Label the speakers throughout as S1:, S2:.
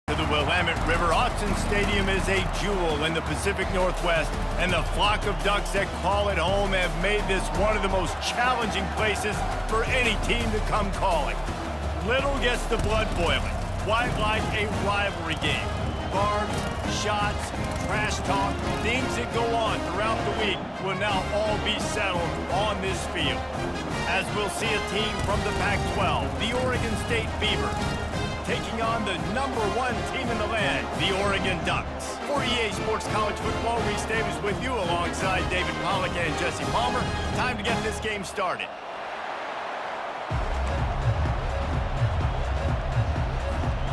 S1: To the Willamette River, Autzen Stadium is a jewel in the Pacific Northwest, and the flock of Ducks that call it home have made this one of the most challenging places for any team to come calling. Little gets the blood boiling, quite like a rivalry game. Barbs, shots, trash talk, things that go on throughout the week will now all be settled on this field. As we'll see a team from the Pac-12, the Oregon State Beavers, taking on the #1 team in the land, the Oregon Ducks. For EA Sports College Football, Reese Davis with you alongside David Pollack and Jesse Palmer. Time to get this game started.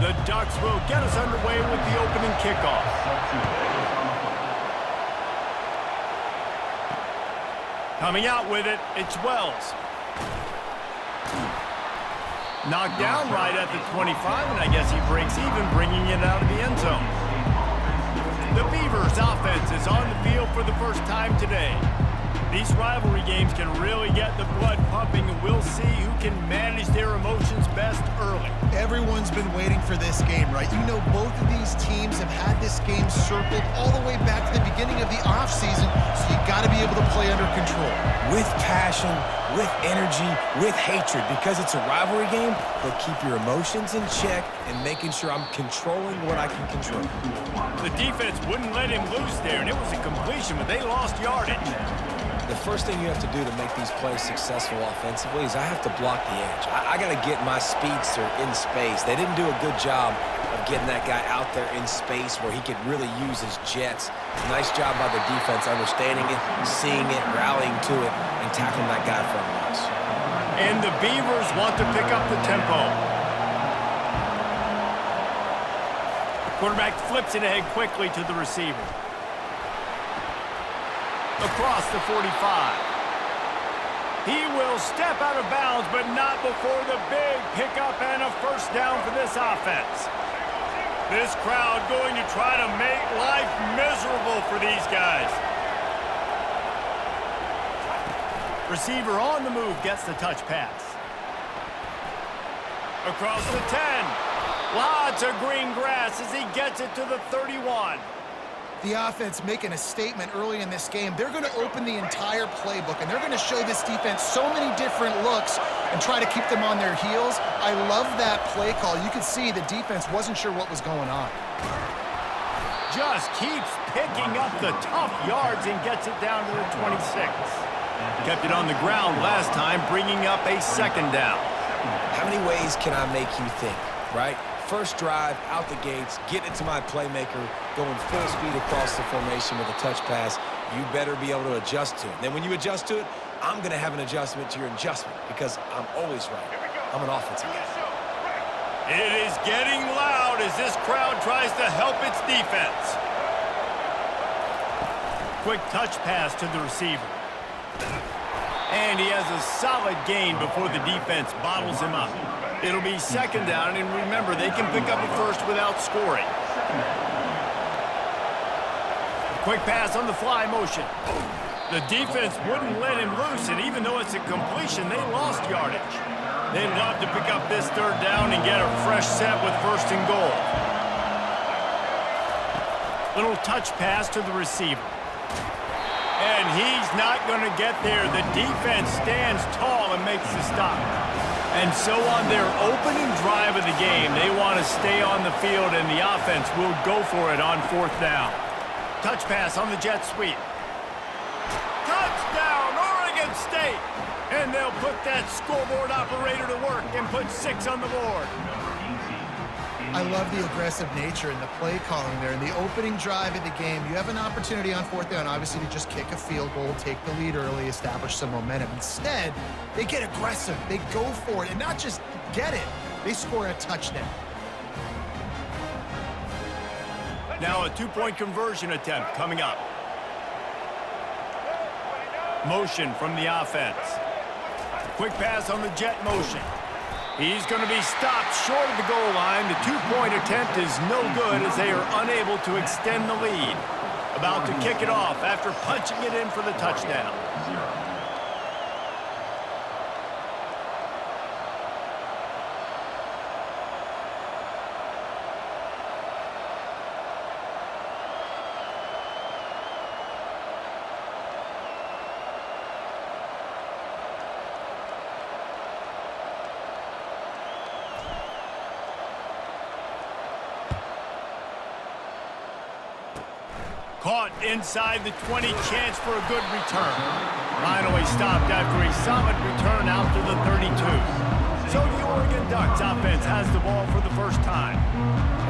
S1: The Ducks will get us underway with the opening kickoff. Coming out with it, it's Wells. Knocked down right at the 25, and I guess he breaks even, bringing it out of the end zone. The Beavers' offense is on the field for the first time today. These rivalry games can really get the blood pumping, and we'll see who can manage their emotions best early.
S2: Everyone's been waiting for this game, right? You know, both of these teams have had this game circled all the way back to the beginning of the offseason, so you got to be able to play under control.
S3: With passion, with energy, with hatred, because it's a rivalry game, but keep your emotions in check and making sure I'm controlling what I can control.
S1: The defense wouldn't let him loose there, and it was a completion, but they lost yardage.
S3: The first thing you have to do to make these plays successful offensively is I have to block the edge. I got to get my speedster in space. They didn't do a good job of getting that guy out there in space where he could really use his jets. Nice job by the defense understanding it, seeing it, rallying to it, and tackling that guy for a loss.
S1: And the Beavers want to pick up the tempo. Quarterback flips it ahead quickly to the receiver. Across the 45. He will step out of bounds, but not before the big pickup and a first down for this offense. This crowd going to try to make life miserable for these guys. Receiver on the move gets the touch pass. Across the 10. Lots of green grass as he gets it to the 31.
S2: The offense making a statement early in this game. They're going to open the entire playbook, and they're going to show this defense so many different looks and try to keep them on their heels. I love that play call. You could see the defense wasn't sure what was going on.
S1: Just keeps picking up the tough yards and gets it down to the 26. Kept it on the ground last time, bringing up a second down.
S3: How many ways can I make you think, right? First drive, out the gates, getting it to my playmaker, going full speed across the formation with a touch pass. You better be able to adjust to it. Then when you adjust to it, I'm going to have an adjustment to your adjustment because I'm always right. I'm an offensive guy.
S1: It is getting loud as this crowd tries to help its defense. Quick touch pass to the receiver. And he has a solid gain before the defense bottles him up. It'll be second down, and remember, they can pick up a first without scoring. Quick pass on the fly motion. The defense wouldn't let him loose, and even though it's a completion, they lost yardage. They'd love to pick up this third down and get a fresh set with first and goal. Little touch pass to the receiver. And he's not going to get there. The defense stands tall and makes the stop. And so on their opening drive of the game, they want to stay on the field, and the offense will go for it on fourth down. Touch pass on the jet sweep. Touchdown, Oregon State! And they'll put that scoreboard operator to work and put 6 on the board.
S2: I love the aggressive nature and the play calling there. In the opening drive of the game, you have an opportunity on fourth down, obviously, to just kick a field goal, take the lead early, establish some momentum. Instead, they get aggressive. They go for it, and not just get it. They score a touchdown.
S1: Now a 2-point conversion attempt coming up. Motion from the offense. Quick pass on the jet motion. He's going to be stopped short of the goal line. The 2-point attempt is no good as they are unable to extend the lead. About to kick it off after punching it in for the touchdown. Caught inside the 20, chance for a good return. Finally stopped after a solid return out to the 32. So the Oregon Ducks offense has the ball for the first time.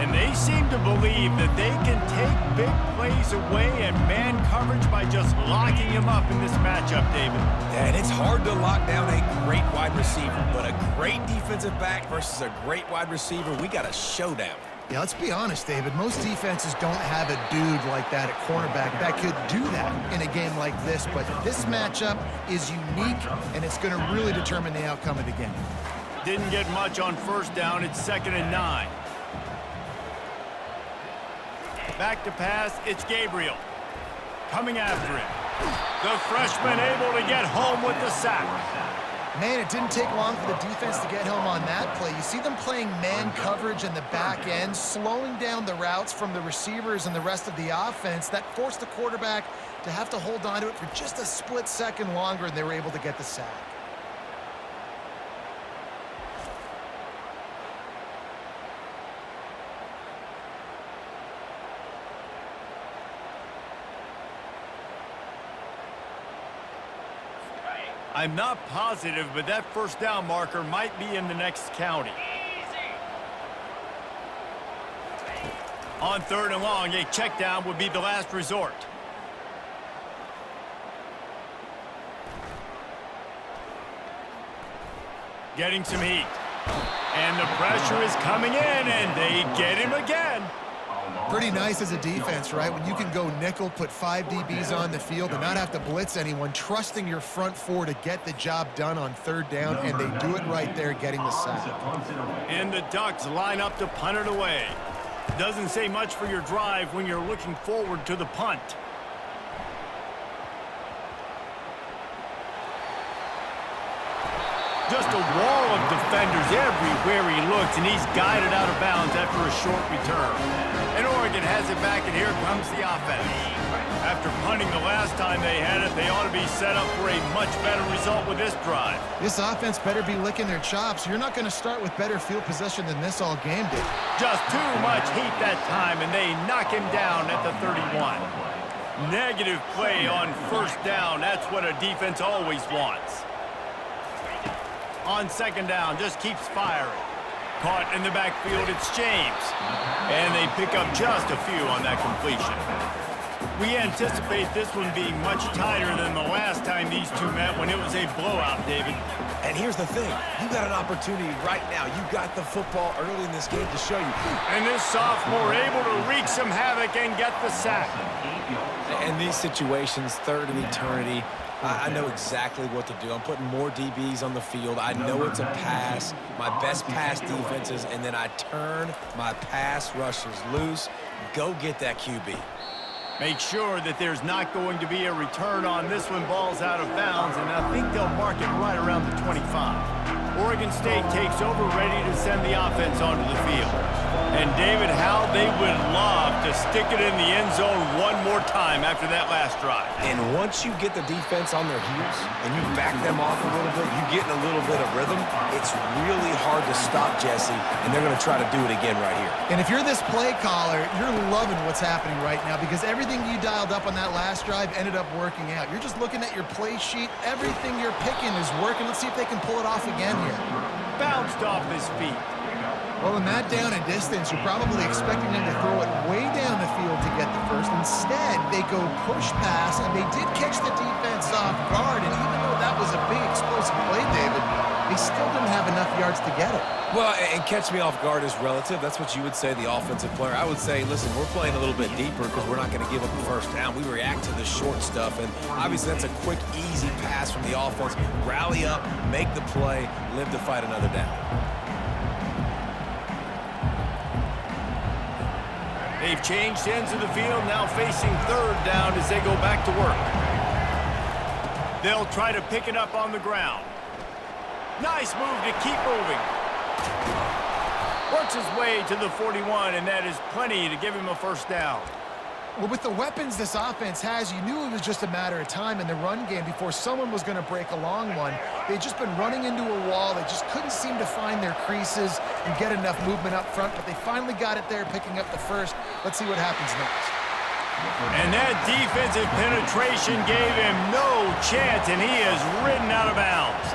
S1: And they seem to believe that they can take big plays away and man coverage by just locking him up in this matchup, David.
S3: Yeah, and it's hard to lock down a great wide receiver, but a great defensive back versus a great wide receiver, we got a showdown.
S2: Yeah, let's be honest, David. Most defenses don't have a dude like that at cornerback that could do that in a game like this, but this matchup is unique, and it's going to really determine the outcome of the game.
S1: Didn't get much on first down. It's 2nd and 9. Back to pass, it's Gabriel. Coming after him. The freshman able to get home with the sack.
S2: Man, it didn't take long for the defense to get home on that play. You see them playing man coverage in the back end, slowing down the routes from the receivers and the rest of the offense. That forced the quarterback to have to hold on to it for just a split second longer, and they were able to get the sack.
S1: I'm not positive, but that first down marker might be in the next county. On 3rd and long, a check down would be the last resort. Getting some heat. And the pressure is coming in, and they get him again.
S2: Pretty nice as a defense, right? When you can go nickel, put 5 DBs on the field and not have to blitz anyone, trusting your front four to get the job done on 3rd down, and they do it right there, getting the sack.
S1: And the Ducks line up to punt it away. Doesn't say much for your drive when you're looking forward to the punt. Just a wall of defenders everywhere he looks, and he's guided out of bounds after a short return. And Oregon has it back, and here comes the offense. After punting the last time they had it, they ought to be set up for a much better result with this drive.
S2: This offense better be licking their chops. You're not going to start with better field possession than this all game did.
S1: Just too much heat that time, and they knock him down at the 31. Negative play on first down. That's what a defense always wants. On 2nd down, just keeps firing. Caught in the backfield, it's James. And they pick up just a few on that completion. We anticipate this one being much tighter than the last time these two met when it was a blowout, David.
S3: And here's the thing. You got an opportunity right now. You got the football early in this game to show you.
S1: And this sophomore able to wreak some havoc and get the sack.
S3: In these situations, 3rd and eternity, I know exactly what to do. I'm putting more DBs on the field. I know it's a pass, my best pass defenses, and then I turn my pass rushers loose. Go get that QB.
S1: Make sure that there's not going to be a return on this one. Ball's out of bounds, and I think they'll mark it right around the 25. Oregon State takes over, ready to send the offense onto the field. And David, how they would love to stick it in the end zone one more time after that last drive.
S3: And once you get the defense on their heels and you back them off a little bit, you get in a little bit of rhythm, it's really hard to stop Jesse, and they're going to try to do it again right here.
S2: And if you're this play caller, you're loving what's happening right now because everything you dialed up on that last drive ended up working out. You're just looking at your play sheet. Everything you're picking is working. Let's see if they can pull it off again here.
S1: Bounced off his feet.
S2: Well, in that down and distance, you're probably expecting them to throw it way down the field to get the first. Instead, they go push pass, and they did catch the defense off guard. And even though that was a big explosive play, David, they still didn't have enough yards to get it.
S3: Well, and catch me off guard is relative. That's what you would say, the offensive player. I would say, listen, we're playing a little bit deeper because we're not going to give up the first down. We react to the short stuff, and obviously that's a quick, easy pass from the offense. Rally up, make the play, live to fight another down.
S1: They've changed ends of the field, now facing 3rd down as they go back to work. They'll try to pick it up on the ground. Nice move to keep moving. Works his way to the 41, and that is plenty to give him a first down.
S2: Well, with the weapons this offense has, you knew it was just a matter of time in the run game before someone was going to break a long one. They'd just been running into a wall. They just couldn't seem to find their creases and get enough movement up front, but they finally got it there, picking up the first. Let's see what happens next.
S1: And that defensive penetration gave him no chance, and he is ridden out of bounds.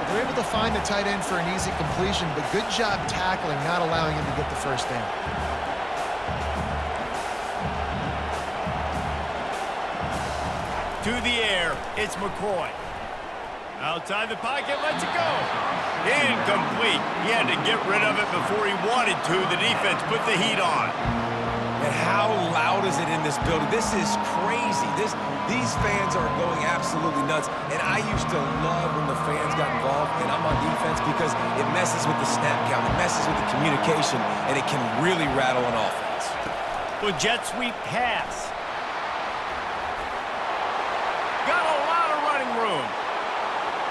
S2: They're able to find the tight end for an easy completion, but good job tackling, not allowing him to get the first down.
S1: To the air, it's McCoy. Outside the pocket, lets it go. Incomplete. He had to get rid of it before he wanted to. The defense put the heat on.
S3: And how loud is it in this building? This is crazy. These fans are going absolutely nuts. And I used to love when the fans got involved, and I'm on defense, because it messes with the snap count, it messes with the communication, and it can really rattle an offense.
S1: Well, jet sweep pass. Got a lot of running room.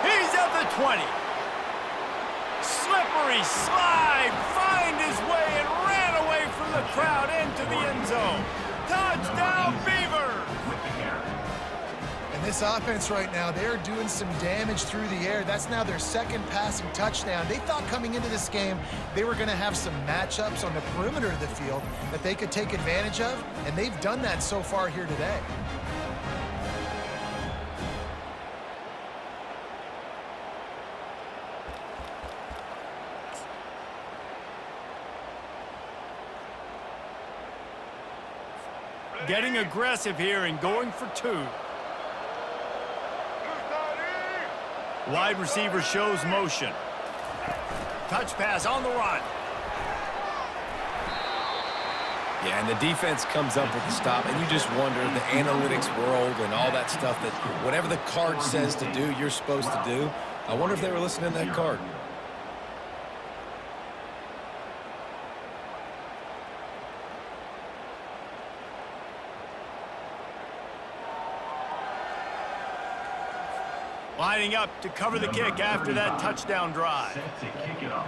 S1: He's at the 20. Slippery slide, find his way and ran away from the crowd into the end zone. Touchdown, Beavers!
S2: And this offense right now, they're doing some damage through the air. That's now their second passing touchdown. They thought coming into this game they were going to have some matchups on the perimeter of the field that they could take advantage of, and they've done that so far here today.
S1: Getting aggressive here and going for two. Wide receiver shows motion. Touch pass on the run.
S3: Yeah, and the defense comes up with the stop, and you just wonder, the analytics world and all that stuff, that whatever the card says to do, you're supposed to do. I wonder if they were listening to that card.
S1: Lining up to cover the kick after that touchdown drive.
S4: Set to kick it off.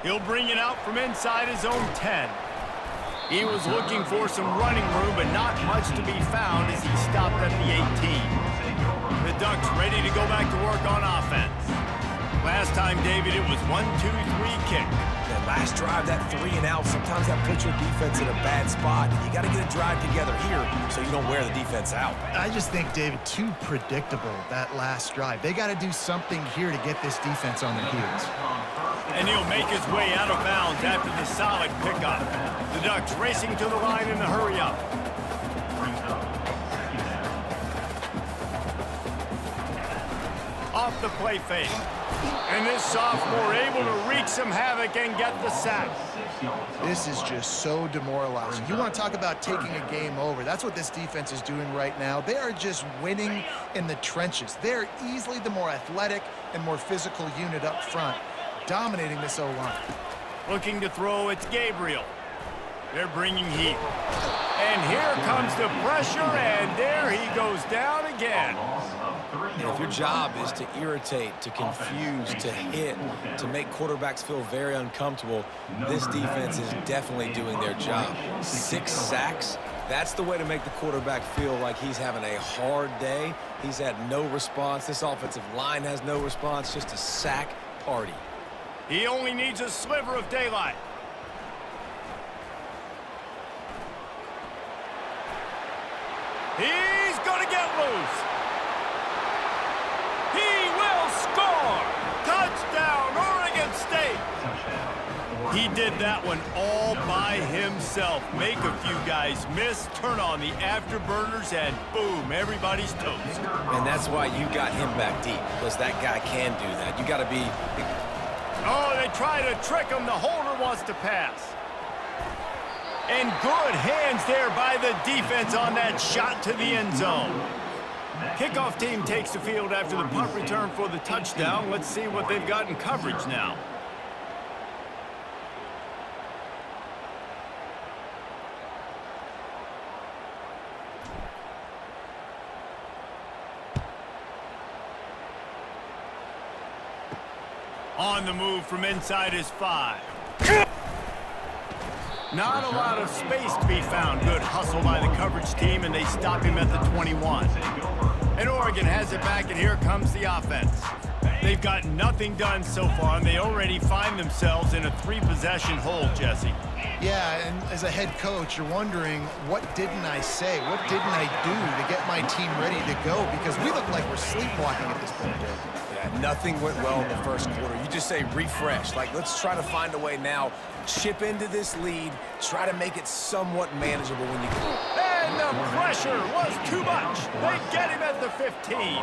S1: He'll bring it out from inside his own 10. He was looking for some running room, but not much to be found as he stopped at the 18. The Ducks ready to go back to work on offense. Last time, David, it was 1-2-3 kick.
S3: That last drive, that 3 and out, sometimes that puts your defense in a bad spot. You got to get a drive together here so you don't wear the defense out.
S2: I just think, David, too predictable, that last drive. They got to do something here to get this defense on their heels.
S1: And he'll make his way out of bounds after the solid pickup. The Ducks racing to the line in the hurry-up. Off the play fake. And this sophomore able to wreak some havoc and get the sack.
S2: This is just so demoralizing. You want to talk about taking a game over. That's what this defense is doing right now. They are just winning in the trenches. They're easily the more athletic and more physical unit up front, dominating this O-line.
S1: Looking to throw, it's Gabriel. They're bringing heat. And here comes the pressure, and there he goes down again.
S3: And if your job is to irritate, to confuse, to hit, to make quarterbacks feel very uncomfortable, this defense is definitely doing their job. 6 sacks, that's the way to make the quarterback feel like he's having a hard day. He's had no response. This offensive line has no response, just a sack party.
S1: He only needs a sliver of daylight. He's going to get loose. He will score. Touchdown, Oregon State. He did that one all by himself. Make a few guys miss, turn on the afterburners, and boom, everybody's toast.
S3: And that's why you got him back deep, because that guy can do that. You got to be...
S1: Oh, they try to trick him. The holder wants to pass. And good hands there by the defense on that shot to the end zone. Kickoff team takes the field after the punt return for the touchdown. Let's see what they've got in coverage now. On the move from inside his 5. Not a lot of space to be found. Good hustle by the coverage team, and they stop him at the 21. And Oregon has it back, and here comes the offense. They've got nothing done so far, and they already find themselves in a 3-possession hole, Jesse.
S2: Yeah, and as a head coach, you're wondering, what didn't I say? What didn't I do to get my team ready to go? Because we look like we're sleepwalking at this point, Dave.
S3: Yeah, nothing went well in the first quarter. You just say refresh. Like, let's try to find a way now. Chip into this lead. Try to make it somewhat manageable when you get.
S1: And the pressure was too much. They get him at the 15.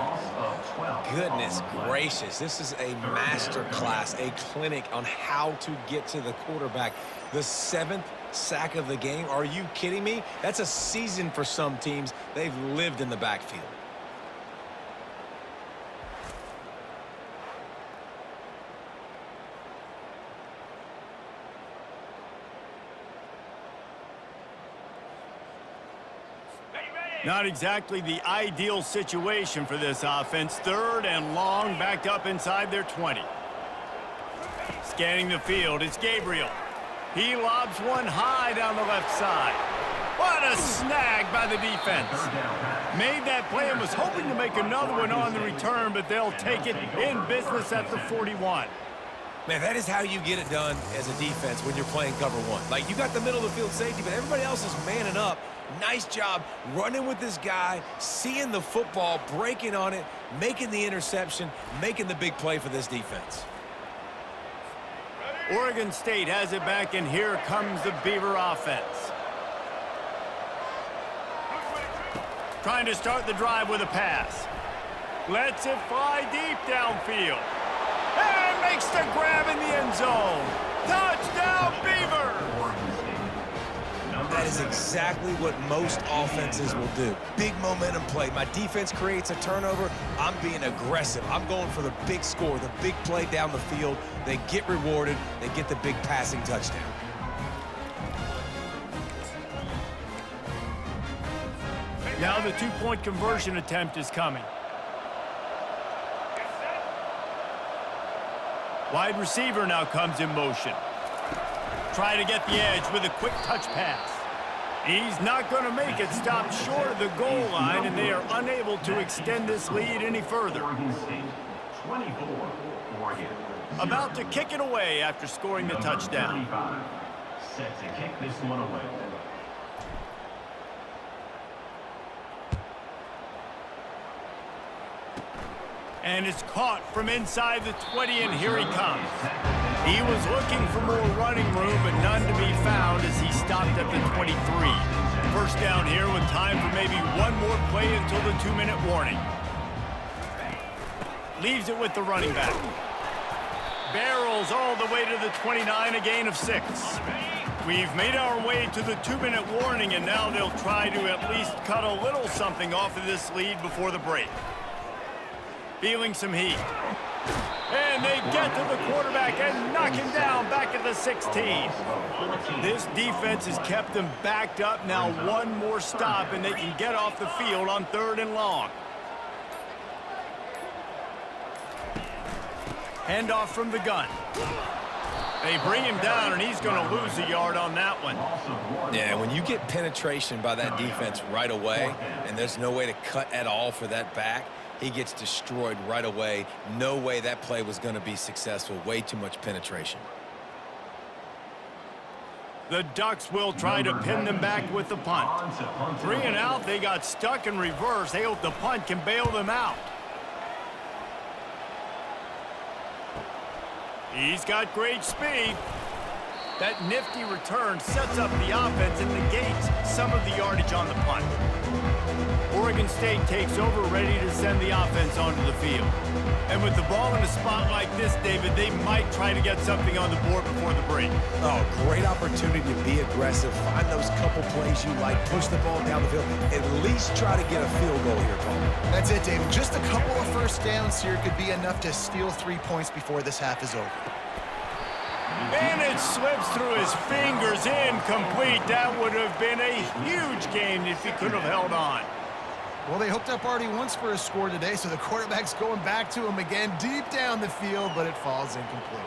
S3: Goodness gracious. This is a master class, a clinic on how to get to the quarterback. The 7th sack of the game. Are you kidding me? That's a season for some teams. They've lived in the backfield.
S1: Not exactly the ideal situation for this offense. 3rd and long, backed up inside their 20. Scanning the field, it's Gabriel. He lobs one high down the left side. What a snag by the defense. Made that play and was hoping to make another one on the return, but they'll take it in business at the 41.
S3: Man, that is how you get it done as a defense when you're playing cover 1. Like, you got the middle of the field safety, but everybody else is manning up. Nice job running with this guy, seeing the football, breaking on it, making the interception, making the big play for this defense.
S1: Oregon State has it back, and here comes the Beaver offense. Trying to start the drive with a pass. Lets it fly deep downfield. And makes the grab in the end zone. Touchdown, Beaver!
S3: That is exactly what most offenses will do. Big momentum play. My defense creates a turnover. I'm being aggressive. I'm going for the big score, the big play down the field. They get rewarded. They get the big passing touchdown.
S1: Now the 2-point conversion attempt is coming. Wide receiver now comes in motion. Try to get the edge with a quick touch pass. He's not going to make it. Stopped short of the goal line, and they are unable to extend this lead any further. About to kick it away after scoring the touchdown.
S4: Set to kick this one away.
S1: And it's caught from inside the 20, and here he comes. He was looking for more running room, but none to be found as he stopped at the 23. First down here with time for maybe one more play until the 2-minute warning. Leaves it with the running back. Barrels all the way to the 29, a gain of 6. We've made our way to the 2-minute warning, and now they'll try to at least cut a little something off of this lead before the break. Feeling some heat. And they get to the quarterback and knock him down back at the 16. This defense has kept them backed up. Now one more stop, and they can get off the field on 3rd and long. Handoff from the gun. They bring him down, and he's going to lose a yard on that one.
S3: Yeah, when you get penetration by that defense right away, and there's no way to cut at all for that back, he gets destroyed right away. No way that play was going to be successful. Way too much penetration.
S1: The Ducks will try to pin them back with the punt. 3 and out, they got stuck in reverse. They hope the punt can bail them out. He's got great speed. That nifty return sets up the offense and negates some of the yardage on the punt. Oregon State takes over, ready to send the offense onto the field. And with the ball in a spot like this, David, they might try to get something on the board before the break.
S3: Oh, great opportunity to be aggressive. Find those couple plays you like. Push the ball down the field. At least try to get a field goal here, Paul.
S2: That's it, David. Just a couple of first downs here could be enough to steal 3 points before this half is over.
S1: And it slips through his fingers, incomplete. That would have been a huge gain if he could have held on.
S2: Well, they hooked up already once for a score today, so the quarterback's going back to him again deep down the field, but it falls incomplete.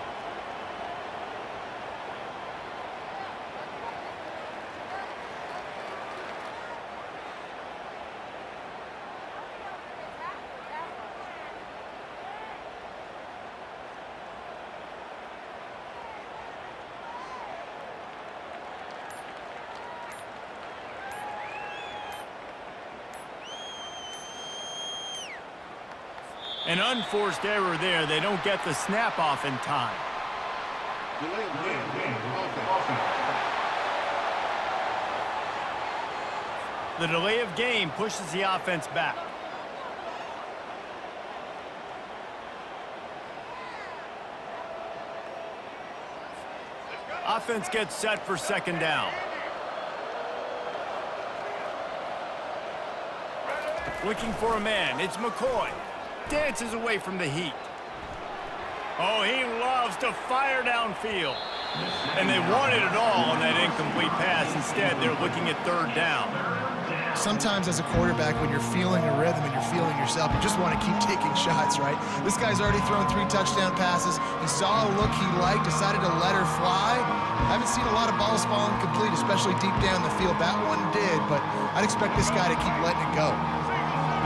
S1: An unforced error there. They don't get the snap off in time. The delay of game pushes the offense back. Offense gets set for second down. Looking for a man. It's McCoy. Dances away from the heat. Oh, he loves to fire downfield. And they wanted it all on that incomplete pass. Instead, they're looking at third down.
S2: Sometimes as a quarterback, when you're feeling a rhythm and you're feeling yourself, you just want to keep taking shots, right? This guy's already thrown 3 touchdown passes. He saw a look he liked, decided to let her fly. I haven't seen a lot of balls falling complete, especially deep down the field. That one did, but I'd expect this guy to keep letting it go.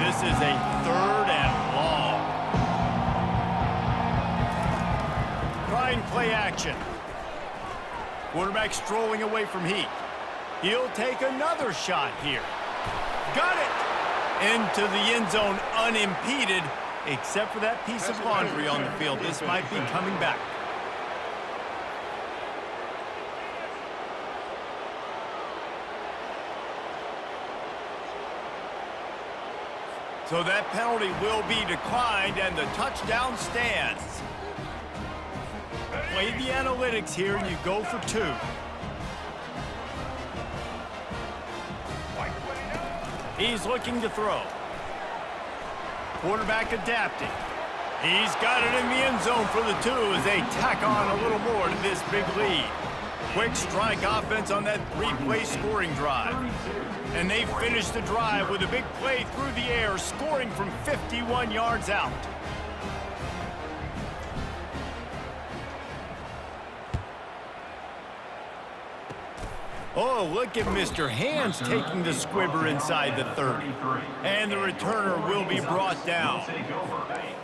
S1: This is a third and long. Trying play action. Quarterback strolling away from heat. He'll take another shot here. Got it! Into the end zone unimpeded, except for that piece of laundry on the field. This might be coming back. So that penalty will be declined, and the touchdown stands. Play the analytics here, and you go for 2. He's looking to throw. Quarterback adapting. He's got it in the end zone for the 2 as they tack on a little more to this big lead. Quick strike offense on that 3-play scoring drive. And they finish the drive with a big play through the air, scoring from 51 yards out. Oh, look at Mr. Hands taking the squibber inside the 30. And the returner will be brought down.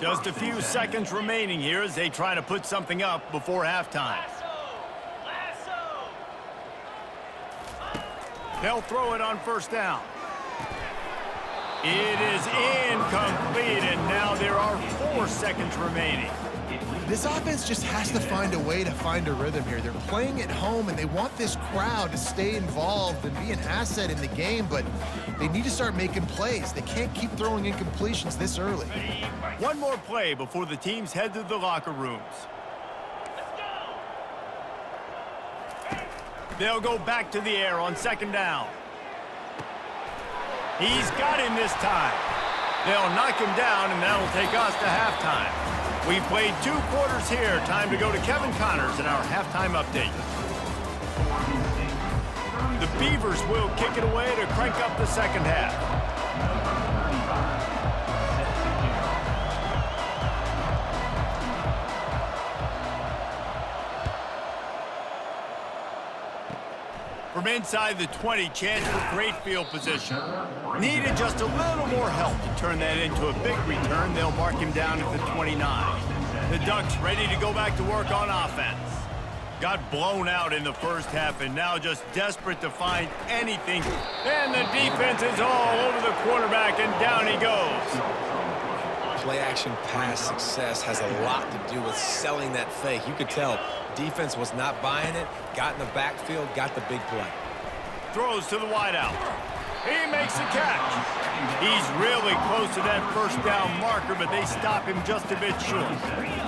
S1: Just a few seconds remaining here as they try to put something up before halftime. They'll throw it on first down. It is incomplete, and now there are 4 seconds remaining.
S2: This offense just has to find a way to find a rhythm here. They're playing at home, and they want this crowd to stay involved and be an asset in the game, but they need to start making plays. They can't keep throwing incompletions this early.
S1: One more play before the teams head to the locker rooms. They'll go back to the air on second down. He's got him this time. They'll knock him down, and that'll take us to halftime. We've played 2 quarters here. Time to go to Kevin Connors in our halftime update. The Beavers will kick it away to crank up the second half. From inside the 20, chance for great field position. Needed just a little more help to turn that into a big return. They'll mark him down at the 29. The Ducks ready to go back to work on offense. Got blown out in the first half and now just desperate to find anything. And the defense is all over the quarterback, and down he goes.
S3: Play-action pass success has a lot to do with selling that fake. You could tell defense was not buying it, got in the backfield, got the big play.
S1: Throws to the wideout. He makes the catch. He's really close to that first down marker, but they stop him just a bit short.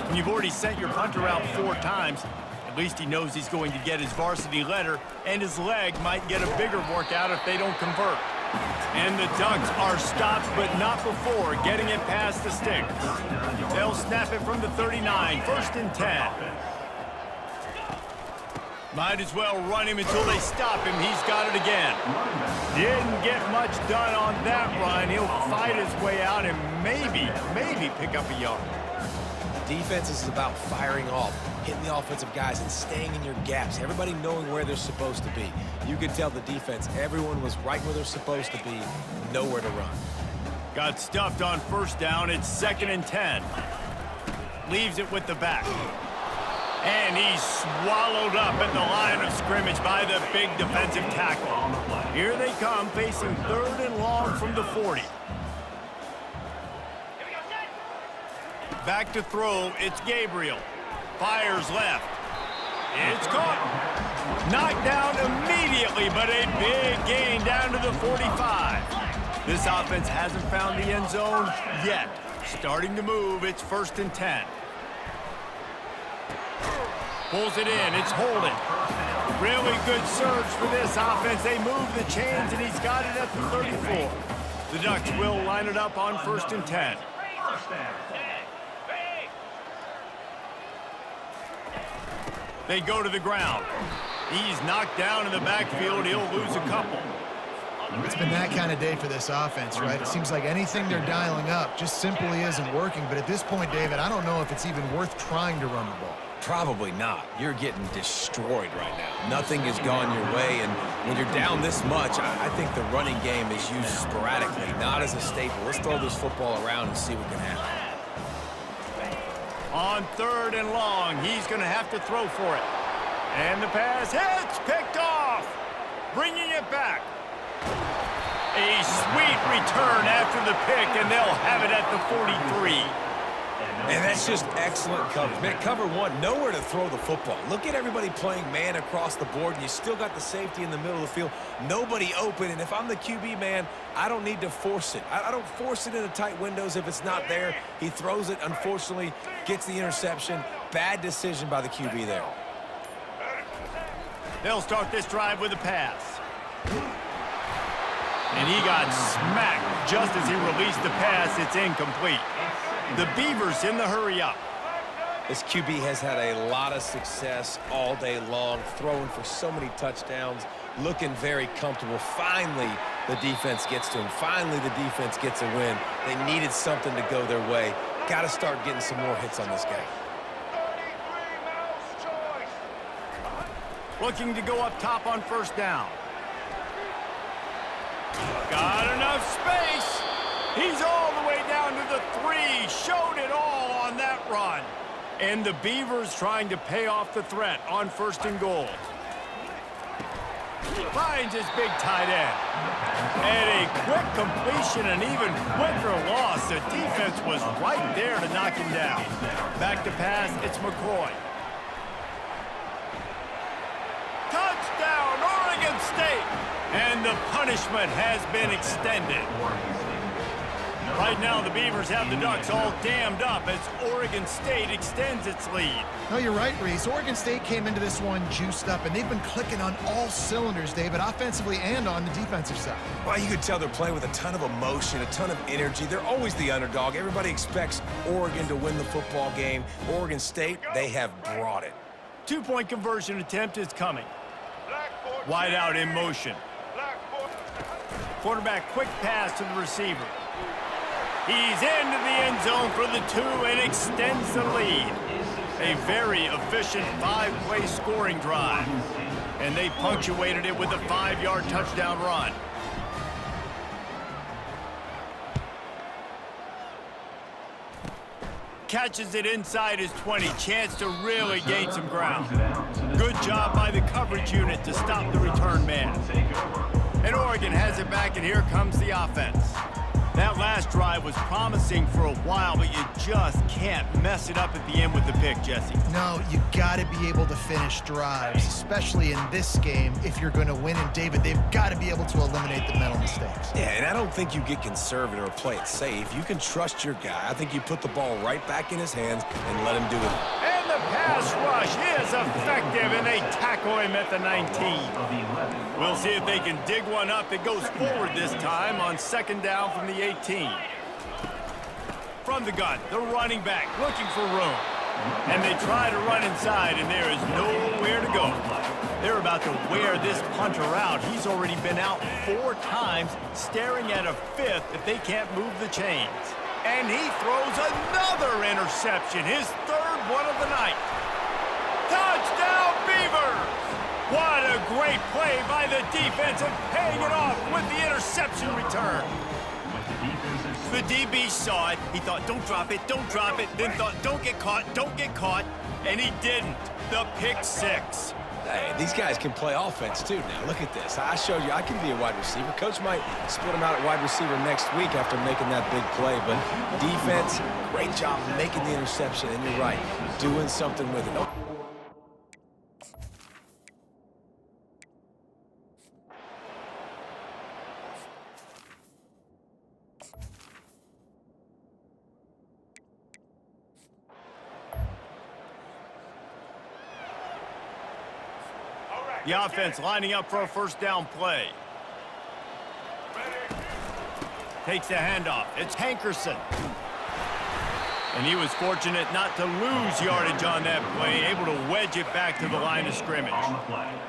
S1: When you've already sent your punter out 4 times, at least he knows he's going to get his varsity letter, and his leg might get a bigger workout if they don't convert. And the Ducks are stopped, but not before getting it past the sticks. They'll snap it from the 39, 1st and 10. Might as well run him until they stop him. He's got it again. Didn't get much done on that run. He'll fight his way out and maybe pick up a yard.
S3: Defense is about firing off, hitting the offensive guys and staying in your gaps. Everybody knowing where they're supposed to be. You could tell the defense, everyone was right where they're supposed to be, nowhere to run.
S1: Got stuffed on first down. It's 2nd and 10. Leaves it with the back. And he's swallowed up at the line of scrimmage by the big defensive tackle. Here they come, facing 3rd and long from the 40. Back to throw, it's Gabriel. Fires left. It's caught. Knocked down immediately, but a big gain down to the 45. This offense hasn't found the end zone yet. Starting to move, it's 1st and 10. Pulls it in, it's holding. Really good surge for this offense. They move the chains, and he's got it at the 34. The Ducks will line it up on 1st and 10. They go to the ground. He's knocked down in the backfield. He'll lose a couple.
S2: It's been that kind of day for this offense, right? It seems like anything they're dialing up just simply isn't working. But at this point, David, I don't know if it's even worth trying to run the ball.
S3: Probably not. You're getting destroyed right now. Nothing has gone your way, and when you're down this much, I think the running game is used sporadically, not as a staple. Let's throw this football around and see what can happen.
S1: On 3rd and long, he's going to have to throw for it. And the pass hits, picked off. Bringing it back. A sweet return after the pick, and they'll have it at the 43.
S3: And that's just excellent coverage. Man, cover one, nowhere to throw the football. Look at everybody playing man across the board, and you still got the safety in the middle of the field. Nobody open, and if I'm the QB, man, I don't need to force it. I don't force it into tight windows if it's not there. He throws it, unfortunately, gets the interception. Bad decision by the QB there.
S1: They'll start this drive with a pass. And he got smacked just as he released the pass. It's incomplete. The Beavers in the hurry up.
S3: This QB has had a lot of success all day long, throwing for so many touchdowns, looking very comfortable. Finally, the defense gets to him. Finally, the defense gets a win. They needed something to go their way. Got to start getting some more hits on this guy.
S1: Looking to go up top on 1st down. Got enough space. He's all the way down to the 3. Showed it all on that run. And the Beavers trying to pay off the threat on 1st and goal. Finds his big tight end. And a quick completion, an even quicker loss. The defense was right there to knock him down. Back to pass, it's McCoy. Touchdown, Oregon State! And the punishment has been extended. Right now, the Beavers have the Ducks all dammed up as Oregon State extends its lead.
S2: No, you're right, Reese. Oregon State came into this one juiced up, and they've been clicking on all cylinders, David, offensively and on the defensive side.
S3: Well, you could tell they're playing with a ton of emotion, a ton of energy. They're always the underdog. Everybody expects Oregon to win the football game. Oregon State, they have brought it.
S1: 2-point conversion attempt is coming. Wide out in motion. Quarterback quick pass to the receiver. He's into the end zone for the 2 and extends the lead. A very efficient 5-play scoring drive. And they punctuated it with a 5-yard touchdown run. Catches it inside his 20. Chance to really gain some ground. Good job by the coverage unit to stop the return man. And Oregon has it back, and here comes the offense. That last drive was promising for a while, but you just can't mess it up at the end with the pick, Jesse.
S2: No, you got to be able to finish drives, especially in this game if you're going to win. And, David, they've got to be able to eliminate the mental mistakes.
S3: Yeah, and I don't think you get conservative or play it safe. You can trust your guy. I think you put the ball right back in his hands and let him do it.
S1: And the pass rush is effective, and they tackle him at the 19. We'll see if they can dig one up. It goes forward this time on 2nd down from the 18. From the gun, the running back looking for room. And they try to run inside, and there is nowhere to go. They're about to wear this punter out. He's already been out 4 times, staring at a 5th if they can't move the chains. And he throws another interception, his 3rd one of the night. Touchdown, Beavers! What a great play by the defense and paying it off with the interception return. The DB saw it. He thought, don't drop it, don't drop it. Then thought, don't get caught, and he didn't. The pick 6.
S3: Hey, these guys can play offense, too, now. Look at this. I showed you I can be a wide receiver. Coach might split him out at wide receiver next week after making that big play. But defense, great job making the interception. And you're right, doing something with it.
S1: The offense lining up for a first down play. Takes the handoff. It's Hankerson. And he was fortunate not to lose yardage on that play, able to wedge it back to the line of scrimmage.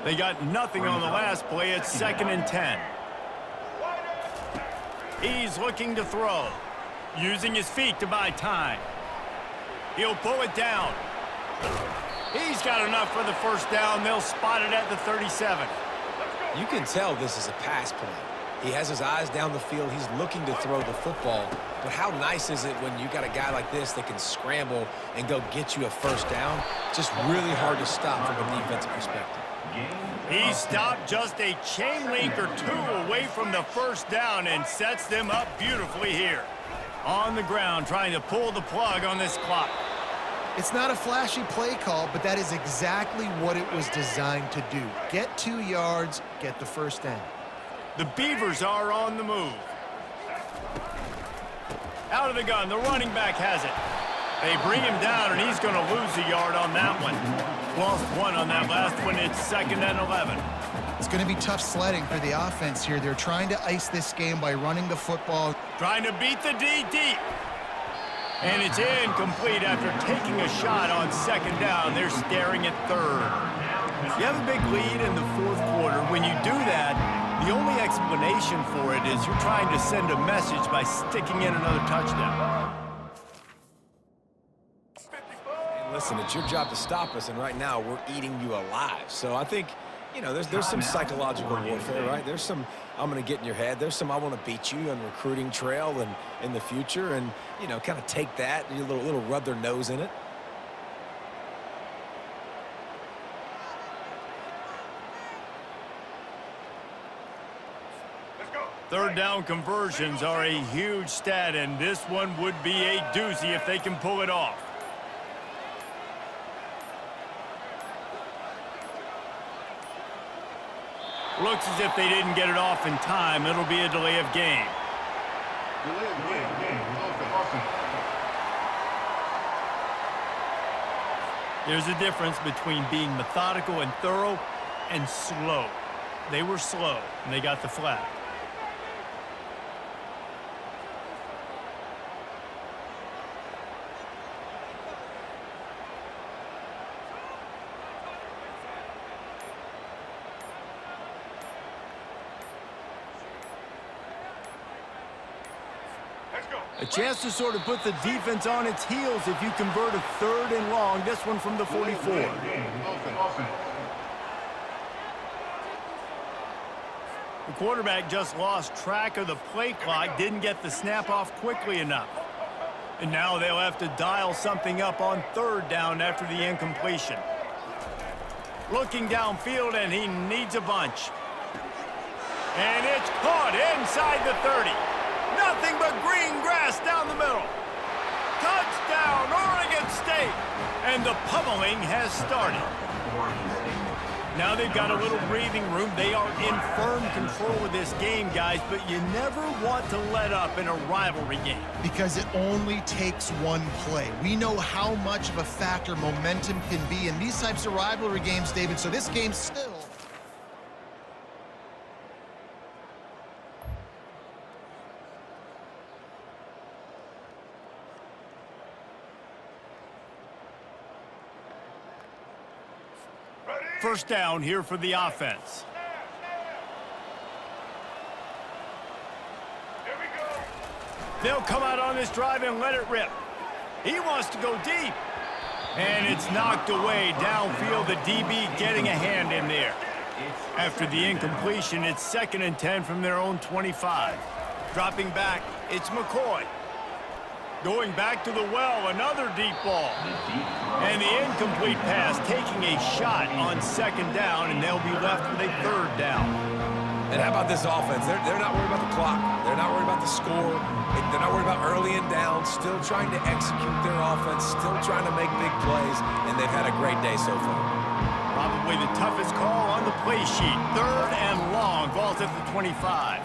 S1: They got nothing on the last play. It's 2nd and 10. He's looking to throw, using his feet to buy time. He'll pull it down. He's got enough for the first down. They'll spot it at the 37.
S3: You can tell this is a pass play. He has his eyes down the field. He's looking to throw the football. But how nice is it when you got a guy like this that can scramble and go get you a first down? Just really hard to stop from a defensive perspective.
S1: He stopped just a chain link or two away from the first down and sets them up beautifully here. On the ground, trying to pull the plug on this clock.
S2: It's not a flashy play call, but that is exactly what it was designed to do. Get 2 yards, get the first down.
S1: The Beavers are on the move. Out of the gun, the running back has it. They bring him down, and he's going to lose a yard on that one. Lost 1 on that last one. It's 2nd and 11.
S2: It's going to be tough sledding for the offense here. They're trying to ice this game by running the football.
S1: Trying to beat the D deep. And it's incomplete after taking a shot on 2nd down. They're staring at 3rd. You have a big lead in the 4th quarter. When you do that, the only explanation for it is you're trying to send a message by sticking in another touchdown.
S3: And listen, it's your job to stop us, and right now we're eating you alive. So I think, you know, there's some psychological warfare, right? There's some, I'm going to get in your head. There's some, I want to beat you on recruiting trail and in the future, and, you know, kind of take that and a little rub their nose in it.
S1: Third down conversions are a huge stat, and this one would be a doozy if they can pull it off. Looks as if they didn't get it off in time. It'll be a delay of game. There's a difference between being methodical and thorough and slow. They were slow, and they got the flag. A chance to sort of put the defense on its heels if you convert a 3rd and long. This one from the 44. The quarterback just lost track of the play clock, didn't get the snap off quickly enough. And now they'll have to dial something up on 3rd down after the incompletion. Looking downfield, and he needs a bunch. And it's caught inside the 30. Nothing but green grass down the middle. Touchdown, Oregon State. And the pummeling has started. Now they've got a little breathing room. They are in firm control of this game, guys, but you never want to let up in a rivalry game.
S2: Because it only takes one play. We know how much of a factor momentum can be in these types of rivalry games, David, so this game's still...
S1: First down here for the offense. They'll come out on this drive and let it rip. He wants to go deep. And it's knocked away downfield. The DB getting a hand in there. After the incompletion, it's 2nd and 10 from their own 25. Dropping back, it's McCoy. Going back to the well, another deep ball. And the incomplete pass, taking a shot on second down, and they'll be left with a third down.
S3: And how about this offense? They're not worried about the clock. They're not worried about the score. They're not worried about early and down. Still trying to execute their offense. Still trying to make big plays. And they've had a great day so far.
S1: Probably the toughest call on the play sheet. Third and long. Ball's at the 25.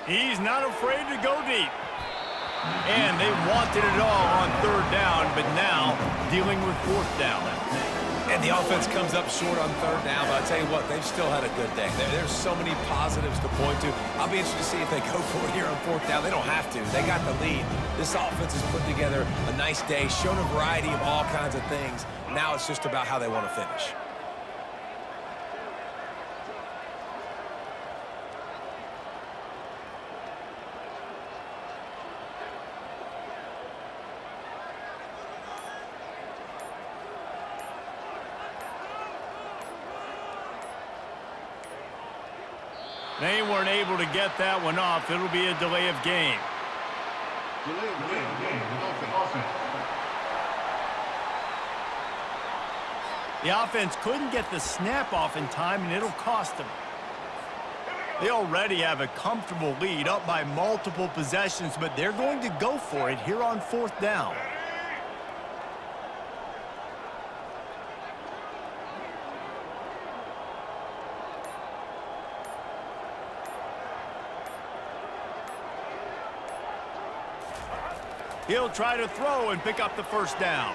S1: He's not afraid to go deep. And they wanted it all on third down, but now dealing with fourth down.
S3: And the offense comes up short on third down, but I'll tell you what, they've still had a good day. There's so many positives to point to. I'll be interested to see if they go for it here on fourth down. They don't have to. They got the lead. This offense has put together a nice day, shown a variety of all kinds of things. Now it's just about how they want to finish.
S1: They weren't able to get that one off. It'll be a delay of game. The offense couldn't get the snap off in time, and it'll cost them. They already have a comfortable lead, up by multiple possessions, but they're going to go for it here on fourth down. He'll try to throw and pick up the first down.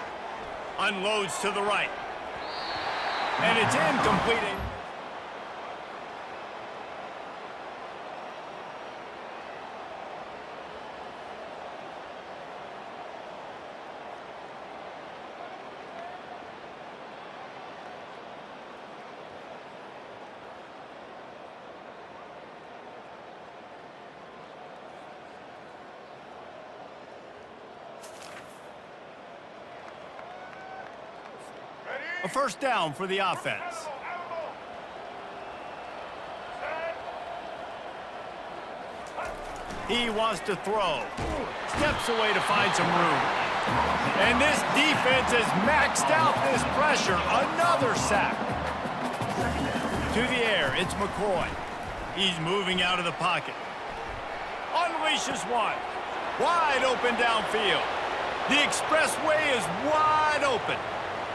S1: Unloads to the right. And it's incomplete. A first down for the offense. He wants to throw. Steps away to find some room. And this defense has maxed out this pressure. Another sack. To the air, it's McCoy. He's moving out of the pocket. Unleashes one. Wide open downfield. The expressway is wide open.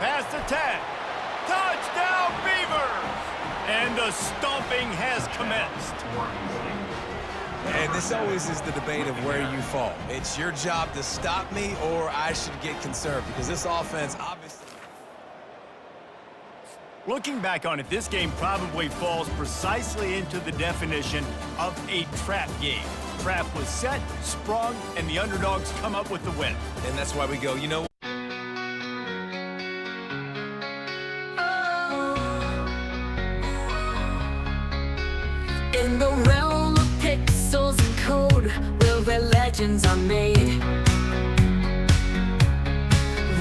S1: Past the 10. Touchdown, Beavers! And the stomping has commenced.
S3: And this always is the debate of where you fall. It's your job to stop me, or I should get concerned, because this offense obviously...
S1: Looking back on it, this game probably falls precisely into the definition of a trap game. Trap was set, sprung, and the underdogs come up with the win.
S3: And that's why we go, you know...
S5: In the realm of pixels and code, where legends are made.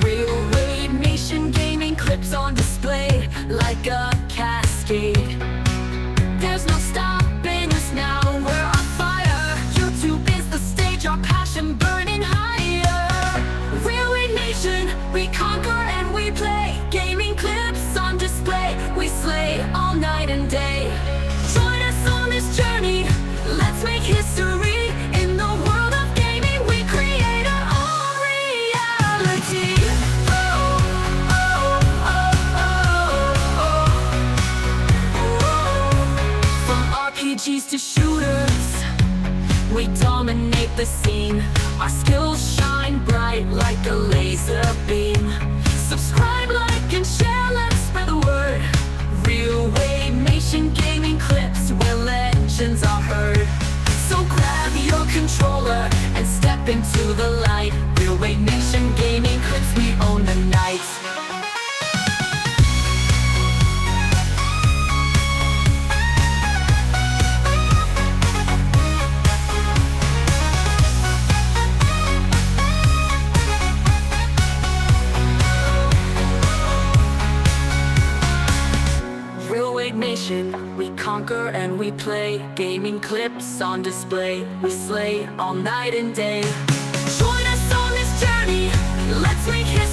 S5: Real Raid Nation gaming clips on display like a cascade. There's no stopping us now, we're on fire. YouTube is the stage, our passion burning higher. Real Raid Nation, we conquer and we play. Gaming clips on display, we slay all night and day. Join us on this journey, let's make history. In the world of gaming, we create our own reality. Oh, oh, oh, oh, oh. From RPGs to shooters, we dominate the scene. Our skills shine bright like a laser beam. Subscribe, like, and share, let's spread the word. Real Wave Nation gaming clips where legends are heard. So grab your controller and step into the light. Real Wave Nation gaming clips, we own the night. Nation, we conquer and we play. Gaming clips on display, we slay all night and day. Join us on Let's make history.